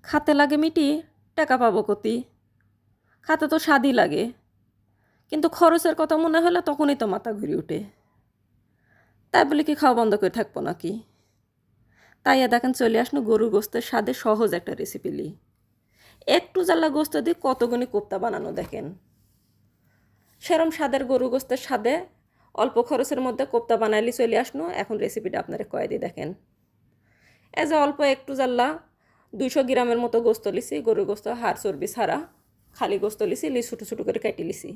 খাতে লাগে মিটি, টাকা পাবো কতি? খাতে তো স্বাদই লাগে, কিন্তু খরচের কথা মনে হলে তখনই তো মাথা ঘুরে ওঠে। তাই বলে কি খাওয়া বন্ধ করে থাকবো নাকি? তাই দেখেন চলে আসনো গরুর গোস্তের স্বাদে সহজ একটা রেসিপি লি। একটু জ্বালা গোস্ত দিয়ে কতগুনি কোপ্তা বানানো দেখেন। সেরম স্বাদের গরু গোস্তের স্বাদে অল্প খরচের মধ্যে কোপ্তা বানাইলি চলে আসনো। এখন রেসিপিটা আপনারা কয়ে দিয়ে দেখেন। এই যে অল্প একটু জ্বালা 200 গ্রামের মতো গোস্ত লিছি, গরুর গোস্ত হাড় চর্বি ছাড়া খালি গোস্ত লিছি, ছোটো ছোটো করে কাটি লিছি।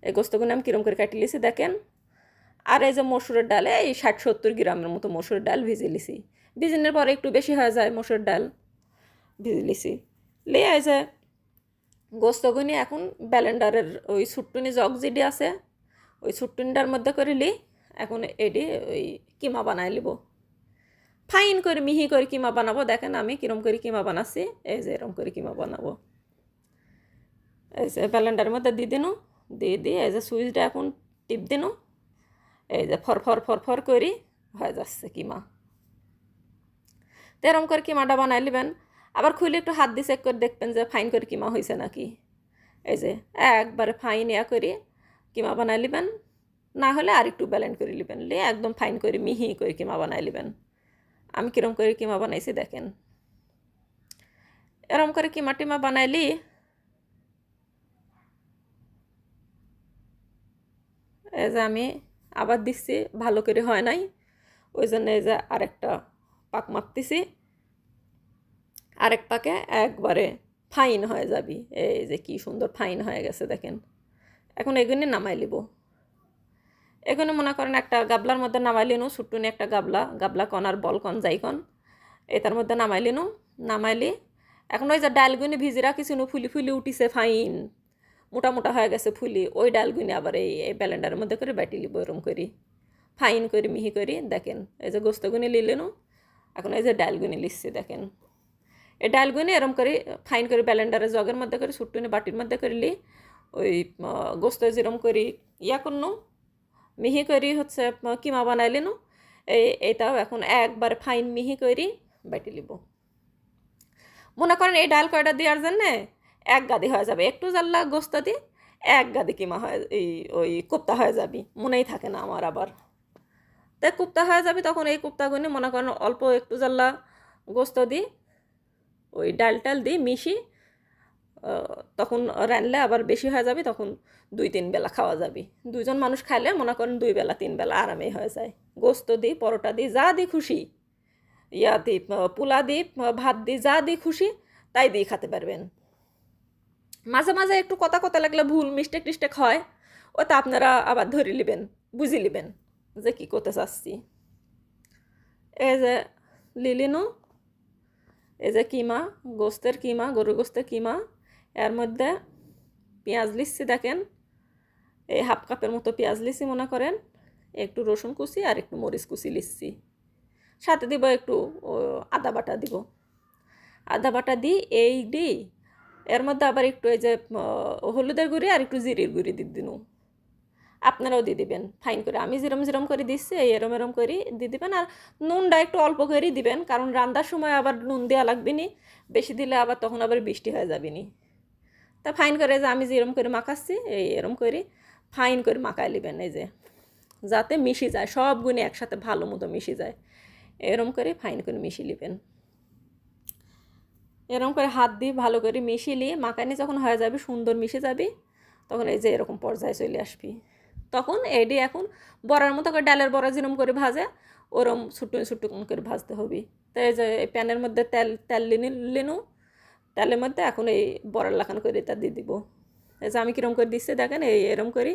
এই গোস্তগুলো আমি কিরম করে কাটি লিছি দেখেন। আর এই যে মসুরের ডাল, এই 60-70 গ্রামের মতো মসুরের ডাল ভিজে লিছি। ভিজানোর পরে একটু বেশি হয়ে যায় মসুরের ডাল, ভিজে লিছি। লিয়ে এই যে গোস্তগুনি এখন ব্লেন্ডারের ওই ছুট্টুনি জগ যেটি আছে ওই ছুট্টুনিটার মধ্যে করে লি। এখন এটি ওই কিমা বানাই লিব, ফাইন করে মিহি করে কিমা বানাবো। দেখেন আমি কিরম করে কিমা বানাচ্ছি। এই যে এরম করে কিমা বানাবো। এই যে ব্লেন্ডারের মধ্যে দিয়ে দিনু, দিয়ে এই যে সুইচটা এখন টিপ দিনু। এই যে ফরফর ফরফর করি হয়ে যাচ্ছে কিমা। তো এরম করে কিমাটা বানাই নেবেন। আবার খুলে একটু হাত দিয়ে চেক করে দেখবেন যে ফাইন করে কিমা হয়েছে নাকি। এই যে একবারে ফাইন ইয়া করে কিমা বানাই নেবেন, না হলে আর একটু ব্যালেন্ড করে নেবেন, নিয়ে একদম ফাইন করে মিহি করে কিমা বানাই নেবেন। আমি কিরম করে কিমা বানাইছি দেখেন। এরম করে কিমা টিমা বানাইলি এই যে আমি আবার দিচ্ছি, ভালো করে হয় নাই, ওই জন্য এই যে আরেকটা পাক মারতেছি। আরেক পাকে একবারে ফাইন হয়ে যাবি। এই যে কি সুন্দর ফাইন হয়ে গেছে দেখেন। এখন এগুলি নামাই লিব। এগুলো মনে করেন একটা গাবলার মধ্যে নামাই লিনু, ছুট্টুনি একটা গাবলা কন আর বল কন যাই কন এটার মধ্যে নামাই লিনু। নামাইলি এখন ওই যে ডালগুনি ভিজি রাখিছিনু ফুলি ফুলি উঠিছে ফাইন, মোটা মোটা হয়ে গেছে ফুলি, ওই ডালগুনি আবার এই ব্লেন্ডারের মধ্যে করে বাটি লিব এরম করি ফাইন করে মিহি করি। দেখেন এই যে গোস্তগুনি লিলেনু, এখন এই যে ডালগুনি লিখছি দেখেন। এই ডালগুনি এরম করে ফাইন করে ব্লেন্ডারের জগের মধ্যে করে ছুট্টুনি বাটির মধ্যে করলি ওই গোস্ত যেরম করি ইয়া করনু মিহি করি হচ্ছে কিমা বানাইলিনু। এইটাও এখন একবার ফাইন মিহি করি বাটি লিব। মনে করেন এই ডাল কয়টা দেওয়ার জন্যে এক গাদি হয়ে যাবে, একটু জ্বাল্লা গোস্ত দিয়ে এক গাদি কিমা হয়, এই ওই কোপ্তা হয়ে যাবি, মনেই থাকে না আমার আবার। তাই কোপ্তা হয়ে যাবে তখন এই কোপ্তাগুনি মনে করেন অল্প একটু জ্বাল্লা গোস্ত দিই ওই ডাল টাল দিই মিশি, তখন রানলে আবার বেশি হয়ে যাবে, তখন 2-3 বেলা খাওয়া যাবে। 2জন মানুষ খাইলে মনে করেন 2 বেলা 3 বেলা আরামেই হয়ে যায়। গোস্ত দিই, পরোটা দিই, যা দিই খুশি, ইয়া দিই, পোলা দিই, ভাত দিই, যা দিই খুশি তাই দিয়ে খেতে পারবেন। মাঝে মাঝে একটু কথা কথা লাগলে ভুল মিস্টেক টিস্টেক হয়, ওটা আপনারা আবার ধরে নেবেন, বুঝে নেবেন যে কী করতে চাচ্ছি। এই যে লিলিনু, এই যে কিমা, গোস্তের কিমা, গরুর গোস্তের কিমা, এর মধ্যে পেঁয়াজ লিচ্ছি দেখেন। এই হাফ কাপের মতো পেঁয়াজ লিচ্ছি মনে করেন, একটু রসুন কুচি আর একটু মরিচ কুচি লিচ্ছি, সাথে দিব একটু আদা বাটা দিব। আদা বাটা দিই এই দিই, এর মধ্যে আবার একটু এই যে হলুদের গুঁড়ি আর একটু জিরির গুঁড়ি দিয়ে দিন। আপনারাও দিয়ে দিবেন ফাইন করে, আমি যেরম যেরম করে দিচ্ছি এই এরম এরম করে দিয়ে দিবেন। আর নুনটা একটু অল্প করেই দিবেন, কারণ রান্নার সময় আবার নুন দেওয়া লাগবে নি, বেশি দিলে আবার তখন আবার বৃষ্টি হয়ে যাবে নি। তা ফাইন করে যে আমি যেরম করে মাখাচ্ছি এই এরম করে ফাইন করে মাখাই নেবেন, এই যে যাতে মিশে যায় সব গুণে একসাথে ভালো মতো মিশে যায়, এরম করে ফাইন করে মিশিয়ে নেবেন। এরকম করে হাত দিয়ে ভালো করে মিশিয়ে নিয়ে মাখানি যখন হয়ে যাবে সুন্দর মিশে যাবে, তখন এই যে এরকম পর্যায়ে চলে আসবি। তখন এডি এখন বড়ার মতো করে ডালের বড়া যেরকম করে ভাজে ওরম ছোট্টো ছোট্টো করে ভাজতে হবে। তো এই যে প্যানের মধ্যে তেল তেল লিনু, তেলের মধ্যে এখন এই বড়ার লাখান করে তা দিয়ে দিব। এই যে আমি কীরকম করে দিচ্ছি দেখেন, এই এরম করে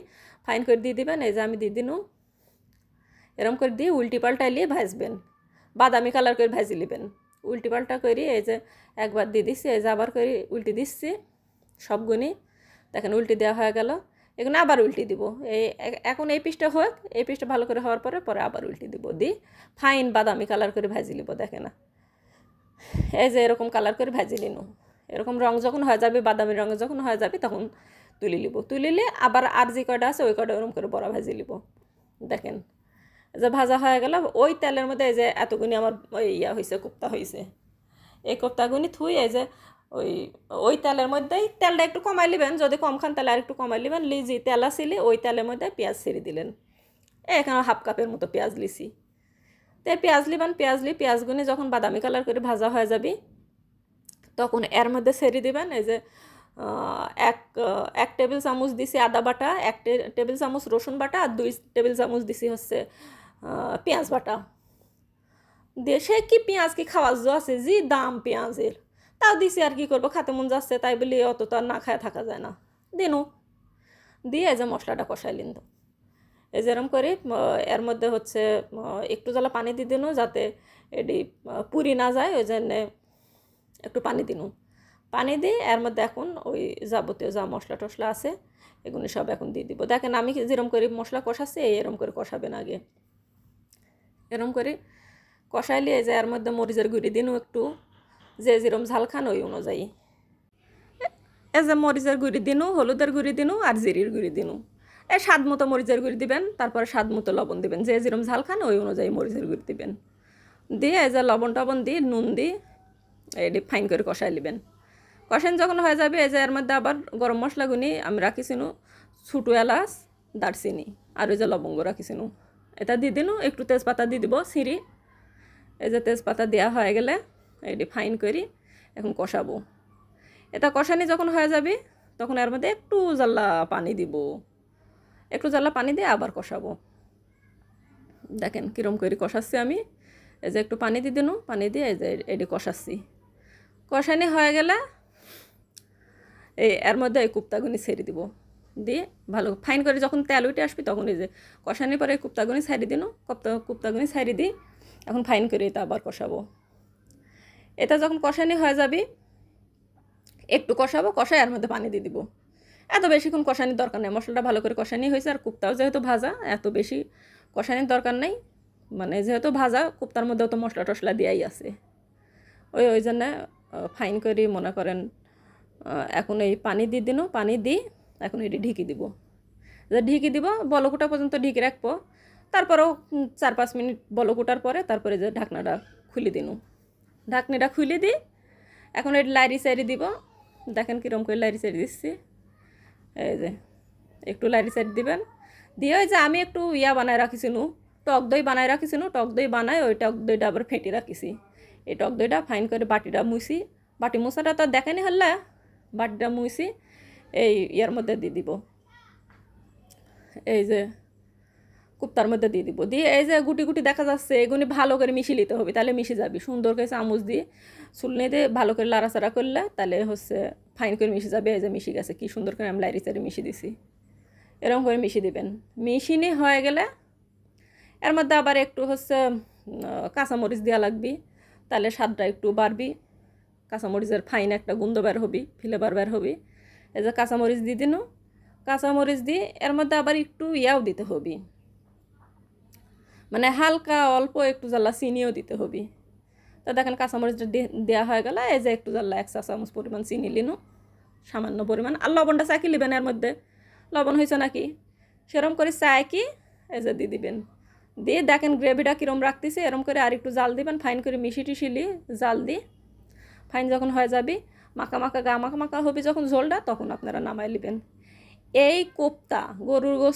ফাইন করে দিয়ে দিবেন। এই যে আমি দিয়ে দিনু, এরম করে দিয়ে উল্টি পাল্টাইলিয়ে ভাজবেন, বাদামি কালার করে ভাজি নেবেন। উল্টি পাল্টা করি এই যে একবার দিয়ে দিচ্ছি, এই যে আবার করে উল্টি দিচ্ছি সবগুনি। দেখেন উল্টি দেওয়া হয়ে গেল, এখানে আবার উল্টি দিব। এই এখন এই পিসটা হোক, এই পিসটা ভালো করে হওয়ার পরে পরে আবার উল্টি দিব, দিই ফাইন বাদামি কালার করে ভাজি নিব। দেখে না এই যে এরকম কালার করে ভাজি নিনু, এরকম রং যখন হয়ে যাবে বাদামি রঙে যখন হয়ে যাবে তখন তুলে নিব। তুলিলে আবার আর যে কয়টা আছে ওই কয়টা ওরকম করে বড়া ভাজি নিব। দেখেন যে ভাজা হয়ে গেল ওই তেলের মধ্যে, এই যে এতগুনি আমার ওই ইয়া হয়েছে কোপ্তা হয়েছে, এই কোপ্তাগুনি থুই এই যে ওই ওই তেলের মধ্যেই তেলটা একটু কমাই নেবেন, যদি কম খান তাহলে আর একটু কমাই নেবেন, লিজি তেল আসিলি ওই তেলের মধ্যে পেঁয়াজ ছেড়ে দিলেন। এখানে হাফ কাপের মতো পেঁয়াজ লিছি। তো পেঁয়াজ লিবেন, পেঁয়াজগুনি যখন বাদামি কালার করে ভাজা হয়ে যাবে তখন এর মধ্যে ছেড়ে দিবেন এই যে এক এক টেবিল চামচ দিছি আদা বাটা, এক টেবিল চামচ রসুন বাটা, আর 2 টেবিল চামচ দিছি হচ্ছে পেঁয়াজ বাটা। দেশে কি পেঁয়াজ কি খাওয়ার জো আছে, যে দাম পেঁয়াজের, তাও দিছি আর কি করবো, খাতে মন যাচ্ছে তাই বলি, অত তো আর না খায় থাকা যায় না। দিনু দিয়ে এই যে মশলাটা কষাইলিন। তো এই যেরকম করে এর মধ্যে হচ্ছে একটু জ্বালা পানি দিয়ে দিনু যাতে এটি পুরি না যায়, ওই জন্যে একটু পানি দিনু। পানি দিয়ে এর মধ্যে এখন ওই যাবতীয় যা মশলা টশলা আছে এগুলো সব এখন দিয়ে দিব। দেখেন আমি যেরকম করে মশলা কষাচ্ছি এরকম করে কষাবেন আগে। এরকম করে কষাইলে এই যে এর মধ্যে মরিচের গুঁড়ি দিনু একটু, যে যেরকম ঝাল খান ওই অনুযায়ী। এই যে মরিচের গুঁড়ি দিনু, হলুদের গুঁড়ি দিনু, আর জিরির গুঁড়ি দিনু। এই স্বাদ মতো মরিচের গুঁড়ি দিবেন, তারপরে স্বাদ মতো লবণ দিবেন, যে যেরকম ঝাল খান ওই অনুযায়ী মরিচের গুঁড়ি দিবেন। দিয়ে এই যে লবণ টবণ দিয়ে নুন দিয়ে এটি ফাইন করে কষাই নেবেন। কষান যখন হয়ে যাবে এই যে এর মধ্যে আবার গরম মশলাগুনি আমি রাখিছিনু, ছোটো এলাচ, দারচিনি আর ওই যে লবঙ্গ রাখিছিনু, এটা দিয়ে দিনু। একটু তেজপাতা দিয়ে দিব ছিঁড়ি। এই যে তেজপাতা দেওয়া হয়ে গেলে এটি ফাইন করি এখন কষাবো। এটা কষানি যখন হয়ে যাবে তখন এর মধ্যে একটু জ্বালা পানি দিব, একটু জ্বালা পানি দিয়ে আবার কষাবো। দেখেন কীরকম করে কষাচ্ছি আমি। এই যে একটু পানি দিয়ে দিনু, পানি দিয়ে এই যে এটি কষাচ্ছি। কষানি হয়ে গেলে এই এর মধ্যে এই কুপ্তাগুনি ছেড়ে দিব, দিয়ে ভালো ফাইন করে যখন তেল উঠে আসবি তখন এই যে কষানির পরে কুপ্তাগুনি ছাড়ি দিন, কুপ্তাগুনি ছাড়ি দিই এখন ফাইন করে এটা আবার কষাবো। এটা যখন কষানি হয়ে যাবে একটু কষাবো, কষাই এর মধ্যে পানি দিয়ে দিব। এত বেশিক্ষণ কষানির দরকার নেই, মশলাটা ভালো করে কষানি হয়েছে আর কুপ্তাও যেহেতু ভাজা এত বেশি কষানির দরকার নেই, মানে যেহেতু ভাজা কুপ্তার মধ্যেও তো মশলা টশলা দেওয়াই আছে, ওই জন্য ফাইন করে মনে করেন এখন এই পানি দিয়ে দিন, পানি দিই এখন এটি ঢেকে দিব। ঢেকে দিব বলকুটা পর্যন্ত ঢেকে রাখবো, তারপরেও 4-5 মিনিট বলকুটার পরে তারপরে যে ঢাকনাটা খুলে দিন। ঢাকনিটা খুলে দিই এখন এটি লাইরি সাইরি দিব। দেখেন কীরকম করে লাইরি সাইরি দিচ্ছি, এই যে একটু লাইরি সাইরি দিবেন। দিয়ে ওই যে আমি একটু বানায় রাখিছিনু, টক দই বানায় রাখিছিনু, টক দই বানায় ওই টক দইটা আবার ফেটে রাখিছি। এই টক দইটা ফাইন করে বাটিটা মুছি, বাটি মুছাটা তো দেখেনি হল্লা, বাটিটা মুছি এই মধ্যে দিয়ে দিব, এই যে কুপ্তার মধ্যে দিয়ে দিব। দিয়ে এই যে গুটি গুটি দেখা যাচ্ছে এগুলি ভালো করে মিশিয়ে নিতে হবে, তাহলে মিশে যাবি। সুন্দর করে চামচ দিয়ে চুলনি দিয়ে ভালো করে লাড়াচাড়া করলে তাহলে হচ্ছে ফাইন করে মিশে যাবে। এই যে মিশে গেছে, কি সুন্দর করে আমি লাইরি চারি মিশিয়ে দিছি। এরকম করে মিশিয়ে দিবেন। মিশিয়ে হয়ে গেলে এর মধ্যে আবার একটু হচ্ছে কাঁচামরিচ দেওয়া লাগবে, তাহলে স্বাদটা একটু বাড়বি। কাঁচামরিচের ফাইন একটা গন্ধ বের হবি, ফ্লেভার বের হবি। এই যে কাঁচামরিচ দিয়ে দিন, কাঁচামরিচ দিয়ে এর মধ্যে আবার একটু দিতে হবে, মানে হালকা অল্প একটু জ্বালা চিনিও দিতে হবে। তো দেখেন কাঁচামরিচটা দেওয়া হয়ে গেল, এই যে একটু জ্বালা 1 চা চামচ পরিমাণ চিনি লিনু, সামান্য পরিমাণ। আর লবণটা চাকি নেবেন, এর মধ্যে লবণ হয়েছে নাকি সেরকম করে চাকি এই যে দিয়ে দিবেন। দিয়ে দেখেন গ্রেভিটা কীরকম রাখতেছে, এরকম করে আর একটু জাল দিবেন, ফাইন করে মিশি টিশিলি জাল দিয়ে ফাইন যখন হয়ে যাবে মাখা মাখা মাখা মাখা হবে যখন ঝোলটা, তখন আপনারা নামাই নেবেন। এই কোপ্তা গরুর গোস্ত